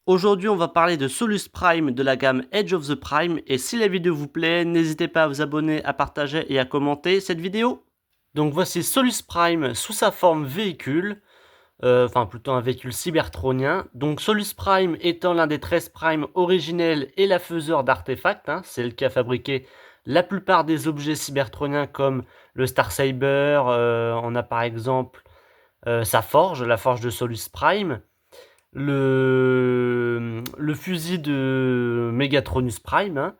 Aujourd'hui, on va parler de Solus Prime de la gamme Edge of the Prime. Et si la vidéo vous plaît, n'hésitez pas à vous abonner, à partager et à commenter cette vidéo. Donc voici Solus Prime sous sa forme véhicule, enfin plutôt un véhicule cybertronien. Donc Solus Prime étant l'un des 13 Prime originels et la faiseur d'artefacts, c'est elle qui a fabriqué la plupart des objets cybertroniens comme le Star Saber, on a par exemple sa forge, la forge de Solus Prime. Le fusil de Megatronus Prime,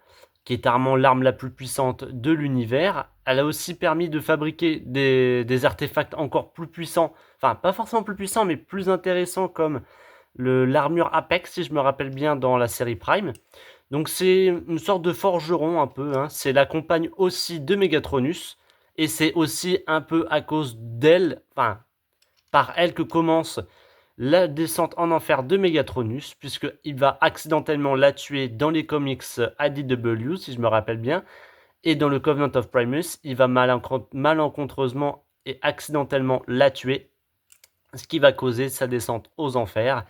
qui est apparemment l'arme la plus puissante de l'univers. Elle a aussi permis de fabriquer des artefacts encore plus puissants, enfin pas forcément plus puissants, mais plus intéressants comme l'armure Apex, si je me rappelle bien, dans la série Prime. Donc c'est une sorte de forgeron un peu, c'est la compagne aussi de Megatronus, et c'est aussi un peu à cause d'elle, enfin par elle que commence la descente en enfer de Megatronus, puisqu'il va accidentellement la tuer dans les comics IDW, si je me rappelle bien, et dans le Covenant of Primus, il va malencontreusement et accidentellement la tuer, ce qui va causer sa descente aux enfers.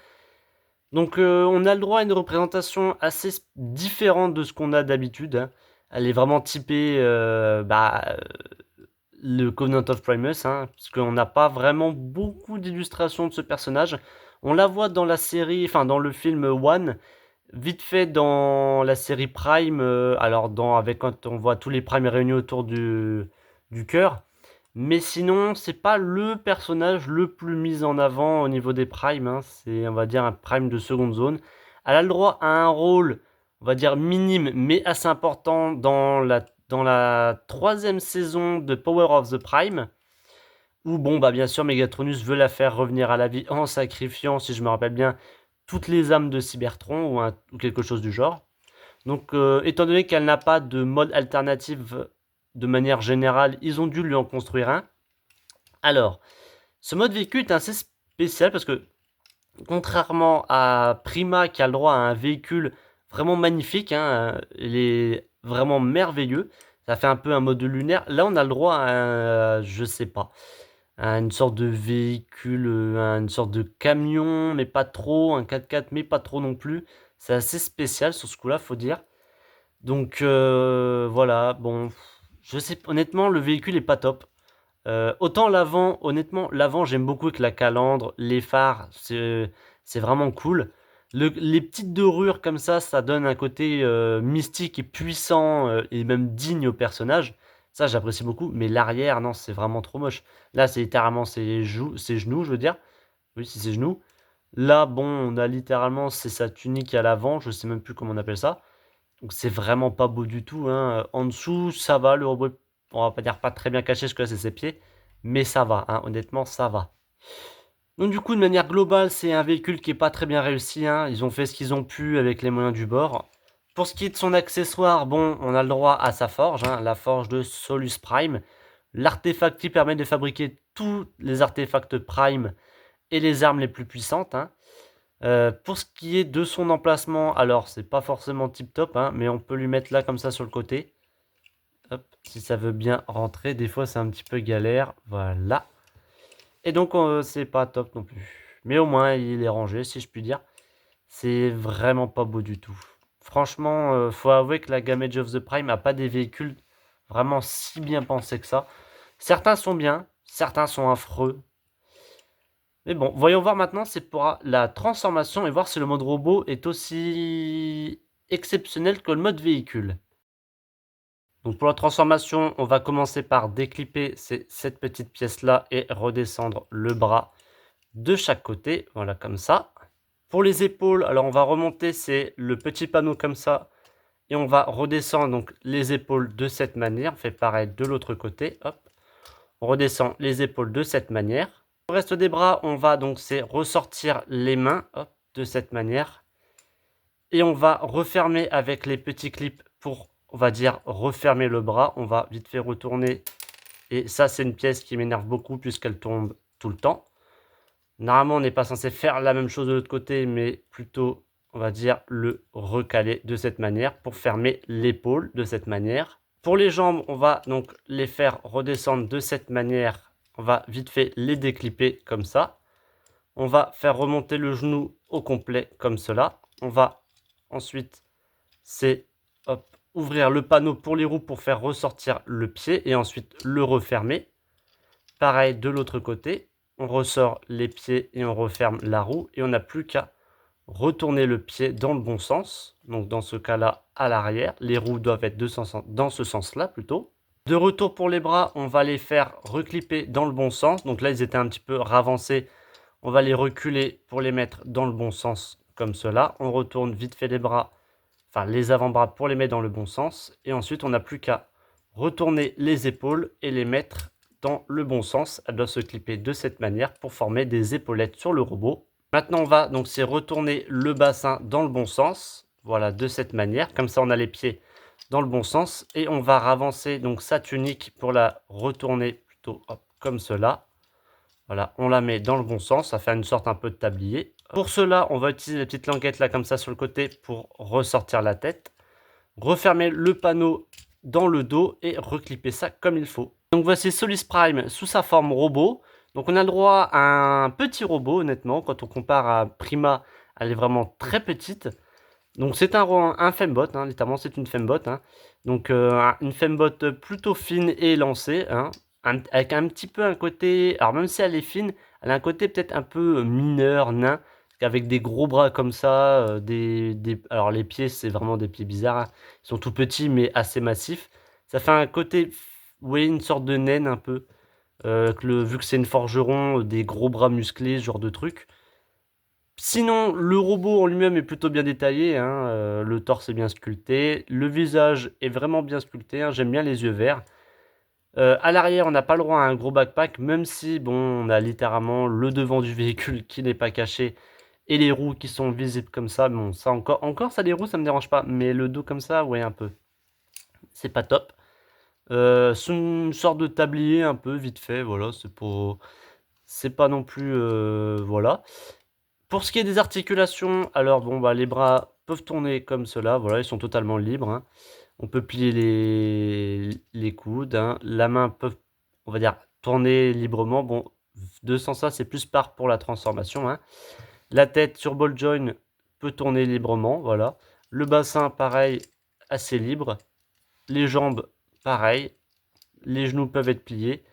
Donc on a le droit à une représentation assez différente de ce qu'on a d'habitude. Elle est vraiment typée le Covenant of Primus, parce qu'on n'a pas vraiment beaucoup d'illustrations de ce personnage. On la voit dans la série, enfin dans le film One, vite fait dans la série Prime, avec quand on voit tous les Primes réunis autour du cœur. Mais sinon, c'est pas le personnage le plus mis en avant au niveau des Primes. C'est, on va dire, un Prime de seconde zone. Elle a le droit à un rôle, on va dire, minime, mais assez important dans la troisième saison de Power of the Prime. Où, bon, bah, bien sûr, Megatronus veut la faire revenir à la vie en sacrifiant, si je me rappelle bien, toutes les âmes de Cybertron ou quelque chose du genre. Donc, étant donné qu'elle n'a pas de mode alternatif de manière générale, ils ont dû lui en construire un. Alors, ce mode véhicule est assez spécial parce que, contrairement à Prima qui a le droit à un véhicule vraiment magnifique, il est vraiment merveilleux, ça fait un peu un mode lunaire. Là, on a le droit à je sais pas, à une sorte de véhicule, à une sorte de camion, mais pas trop, un 4x4, mais pas trop non plus. C'est assez spécial sur ce coup-là, faut dire. Donc voilà, bon, je sais, honnêtement, le véhicule est pas top. Autant l'avant, honnêtement, l'avant j'aime beaucoup avec la calandre, les phares, c'est vraiment cool. Les petites dorures comme ça donne un côté mystique et puissant et même digne au personnage. Ça j'apprécie beaucoup, mais l'arrière, non, c'est vraiment trop moche. Là, c'est littéralement ses genoux, je veux dire. Oui, c'est ses genoux. Là, bon, on a littéralement, c'est sa tunique à l'avant, je sais même plus comment on appelle ça. Donc c'est vraiment pas beau du tout, En dessous, ça va, le robot, on va pas dire pas très bien caché, parce que là c'est ses pieds, mais ça va, honnêtement, ça va. Donc du coup, de manière globale, c'est un véhicule qui est pas très bien réussi, Ils ont fait ce qu'ils ont pu avec les moyens du bord. Pour ce qui est de son accessoire, bon, on a le droit à sa forge, la forge de Solus Prime. L'artefact qui permet de fabriquer tous les artefacts Prime et les armes les plus puissantes, pour ce qui est de son emplacement, alors c'est pas forcément tip top, mais on peut lui mettre là comme ça sur le côté. Hop, si ça veut bien rentrer, des fois c'est un petit peu galère, voilà. Et donc c'est pas top non plus. Mais au moins il est rangé, si je puis dire. C'est vraiment pas beau du tout. Franchement, faut avouer que la gamme Edge of the Prime a pas des véhicules vraiment si bien pensés que ça. Certains sont bien, certains sont affreux. Mais bon, voyons voir maintenant, c'est pour la transformation et voir si le mode robot est aussi exceptionnel que le mode véhicule. Donc pour la transformation, on va commencer par déclipper cette petite pièce-là et redescendre le bras de chaque côté, voilà comme ça. Pour les épaules, alors on va remonter, c'est le petit panneau comme ça, et on va redescendre donc les épaules de cette manière, on fait pareil de l'autre côté, hop. On redescend les épaules de cette manière. Pour le reste des bras, on va donc ressortir les mains, hop, de cette manière. Et on va refermer avec les petits clips pour, on va dire, refermer le bras. On va vite fait retourner. Et ça, c'est une pièce qui m'énerve beaucoup puisqu'elle tombe tout le temps. Normalement, on n'est pas censé faire la même chose de l'autre côté, mais plutôt, on va dire, le recaler de cette manière pour fermer l'épaule de cette manière. Pour les jambes, on va donc les faire redescendre de cette manière. On va vite fait les déclipper comme ça. On va faire remonter le genou au complet comme cela. on va ensuite, c'est hop, ouvrir le panneau pour les roues pour faire ressortir le pied et ensuite le refermer. Pareil de l'autre côté, on ressort les pieds et on referme la roue et on n'a plus qu'à retourner le pied dans le bon sens. Donc dans ce cas-là, à l'arrière, les roues doivent être dans ce sens-là plutôt. De retour pour les bras, on va les faire reclipper dans le bon sens. Donc là, ils étaient un petit peu ravancés. On va les reculer pour les mettre dans le bon sens comme cela. On retourne vite fait les bras, enfin les avant-bras pour les mettre dans le bon sens. Et ensuite, on n'a plus qu'à retourner les épaules et les mettre dans le bon sens. Elles doivent se clipper de cette manière pour former des épaulettes sur le robot. Maintenant, on va donc c'est retourner le bassin dans le bon sens. Voilà, de cette manière. Comme ça, on a les pieds dans le bon sens. Et on va ravancer donc sa tunique pour la retourner plutôt hop, comme cela. Voilà, on la met dans le bon sens. Ça fait une sorte un peu de tablier. Pour cela, on va utiliser les petites languettes là comme ça sur le côté pour ressortir la tête. Refermer le panneau dans le dos et reclipper ça comme il faut. Donc voici Solus Prime sous sa forme robot. Donc on a le droit à un petit robot honnêtement, quand on compare à Prima, elle est vraiment très petite. Donc c'est un fembot, hein, littéralement c'est une fembot. Hein. Donc une fembot plutôt fine et élancée, hein, avec un petit peu un côté, alors même si elle est fine, elle a un côté peut-être un peu mineur, nain, avec des gros bras comme ça, alors les pieds c'est vraiment des pieds bizarres, hein. Ils sont tout petits mais assez massifs. Ça fait un côté, oui, une sorte de naine un peu, vu que c'est une forgeron, des gros bras musclés, ce genre de truc. Sinon, le robot en lui-même est plutôt bien détaillé, hein, le torse est bien sculpté, le visage est vraiment bien sculpté, hein, j'aime bien les yeux verts. À l'arrière, on n'a pas le droit à un gros backpack, même si, bon, on a littéralement le devant du véhicule qui n'est pas caché et les roues qui sont visibles comme ça. Bon, ça encore ça, les roues, ça me dérange pas, mais le dos comme ça, ouais, un peu. C'est pas top. C'est une sorte de tablier un peu vite fait, voilà, c'est pas non plus, voilà. Pour ce qui est des articulations, alors bon, bah, les bras peuvent tourner comme cela, voilà, ils sont totalement libres, hein. On peut plier les coudes, hein. La main peut, on va dire, tourner librement. Bon, de sans ça, c'est plus pour la transformation, hein. La tête sur ball joint peut tourner librement, voilà. Le bassin, pareil, assez libre. Les jambes, pareil. Les genoux peuvent être pliés.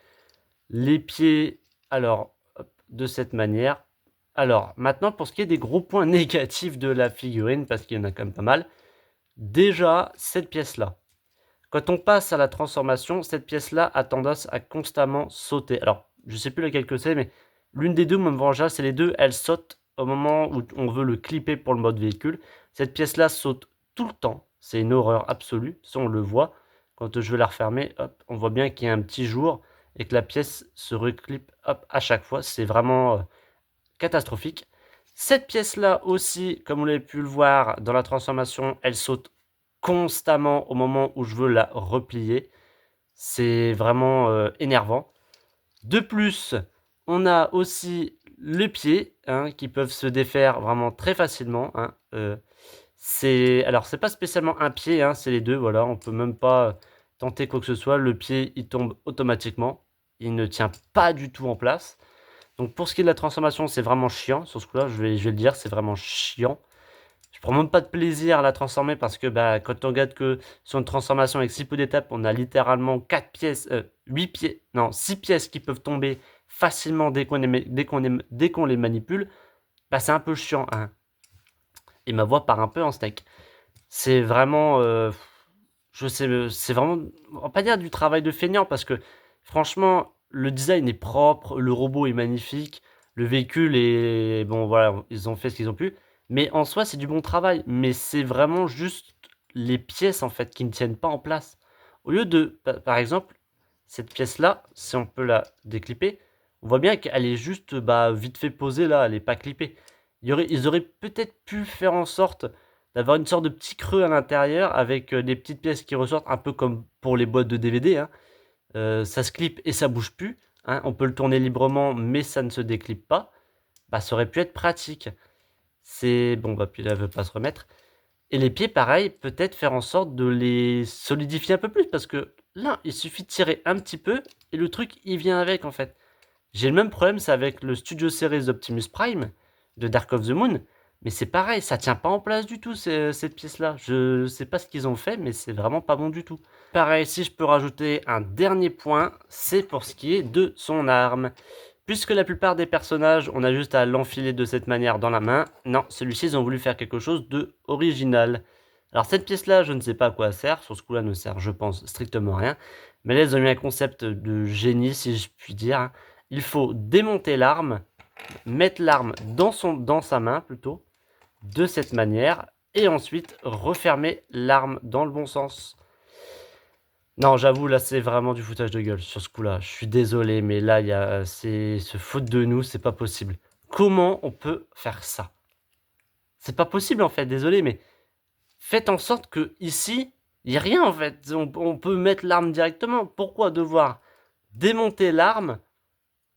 Les pieds, alors, hop, de cette manière. Alors, maintenant, pour ce qui est des gros points négatifs de la figurine, parce qu'il y en a quand même pas mal. Déjà, cette pièce-là. Quand on passe à la transformation, cette pièce-là a tendance à constamment sauter. Alors, je sais plus laquelle que c'est, mais l'une des deux, même en général, c'est les deux, elles sautent au moment où on veut le clipper pour le mode véhicule. Cette pièce-là saute tout le temps. C'est une horreur absolue. Ça, on le voit. Quand je veux la refermer, hop, on voit bien qu'il y a un petit jour et que la pièce se reclippe hop, à chaque fois. C'est vraiment catastrophique. Cette pièce-là aussi, comme vous l'avez pu le voir dans la transformation, elle saute constamment au moment où je veux la replier. C'est vraiment énervant. De plus, on a aussi les pieds, hein, qui peuvent se défaire vraiment très facilement, hein. Alors c'est pas spécialement un pied, hein, c'est les deux, voilà, on peut même pas tenter quoi que ce soit. Le pied il tombe automatiquement, il ne tient pas du tout en place. Donc pour ce qui est de la transformation, c'est vraiment chiant sur ce coup-là, je vais le dire, c'est vraiment chiant. Je prends même pas de plaisir à la transformer parce que bah, quand on regarde que sur une transformation avec si peu d'étapes, on a littéralement 4 pièces, 8 pièces, non, 6 pièces qui peuvent tomber facilement dès qu'on les manipule, bah c'est un peu chiant, hein. Et ma voix part un peu en steak. C'est vraiment, je sais, c'est vraiment, on va pas dire du travail de feignant parce que franchement, le design est propre, le robot est magnifique, le véhicule est, bon voilà, ils ont fait ce qu'ils ont pu. Mais en soi, c'est du bon travail. Mais c'est vraiment juste les pièces en fait qui ne tiennent pas en place. Au lieu de, par exemple, cette pièce-là, si on peut la déclipper, on voit bien qu'elle est juste bah, vite fait posée là, elle n'est pas clippée. Ils auraient peut-être pu faire en sorte d'avoir une sorte de petit creux à l'intérieur avec des petites pièces qui ressortent, un peu comme pour les boîtes de DVD, hein. Ça se clip et ça bouge plus, hein. On peut le tourner librement, mais ça ne se déclipe pas. Bah, ça aurait pu être pratique. C'est bon, bah puis là, elle veut pas se remettre. Et les pieds, pareil, peut-être faire en sorte de les solidifier un peu plus, parce que là, il suffit de tirer un petit peu et le truc, il vient avec en fait. J'ai le même problème, c'est avec le Studio Series Optimus Prime de Dark of the Moon. Mais c'est pareil, ça tient pas en place du tout cette pièce-là. Je sais pas ce qu'ils ont fait, mais c'est vraiment pas bon du tout. Pareil, si je peux rajouter un dernier point, c'est pour ce qui est de son arme. Puisque la plupart des personnages, on a juste à l'enfiler de cette manière dans la main, non, celui-ci, ils ont voulu faire quelque chose de original. Alors cette pièce-là, je ne sais pas à quoi elle sert, sur ce coup-là, ne sert, je pense, strictement à rien. Mais là, ils ont eu un concept de génie, si je puis dire, hein. Il faut démonter l'arme, mettre l'arme dans sa main, plutôt, de cette manière, et ensuite refermer l'arme dans le bon sens. Non, j'avoue, là, c'est vraiment du foutage de gueule sur ce coup-là. Je suis désolé, mais là, c'est se faute de nous, c'est pas possible. Comment on peut faire ça? C'est pas possible, en fait, désolé, mais faites en sorte que ici, il n'y a rien, en fait. On peut mettre l'arme directement. Pourquoi devoir démonter l'arme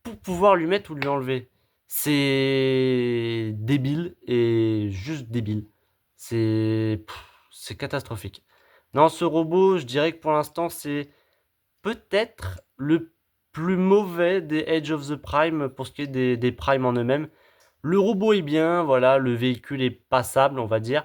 pour pouvoir lui mettre ou lui enlever? C'est débile et juste débile. C'est catastrophique. Non, ce robot, je dirais que pour l'instant, c'est peut-être le plus mauvais des Age of the Prime pour ce qui est des Primes en eux-mêmes. Le robot est bien, voilà, le véhicule est passable, on va dire.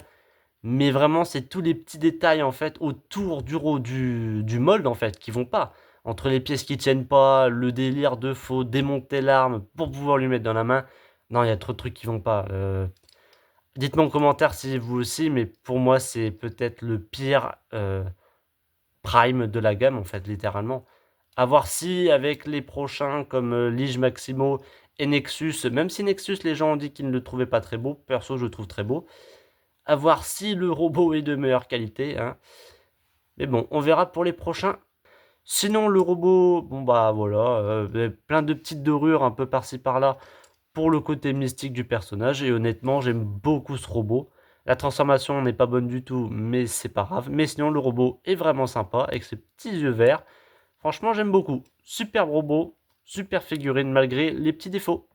Mais vraiment, c'est tous les petits détails en fait autour du mold en fait qui vont pas. Entre les pièces qui tiennent pas, le délire de faut démonter l'arme pour pouvoir lui mettre dans la main. Non, il y a trop de trucs qui vont pas. Dites-moi en commentaire si vous aussi, mais pour moi, c'est peut-être le pire Prime de la gamme en fait, littéralement. À voir si avec les prochains comme Lige Maximo et Nexus, même si Nexus les gens ont dit qu'ils ne le trouvaient pas très beau, perso je le trouve très beau. À voir si le robot est de meilleure qualité, hein. Mais bon, on verra pour les prochains. Sinon le robot, bon bah voilà, plein de petites dorures un peu par-ci par-là pour le côté mystique du personnage. Et honnêtement, j'aime beaucoup ce robot. La transformation n'est pas bonne du tout, mais c'est pas grave. Mais sinon, le robot est vraiment sympa avec ses petits yeux verts. Franchement, j'aime beaucoup. Super robot, super figurine malgré les petits défauts.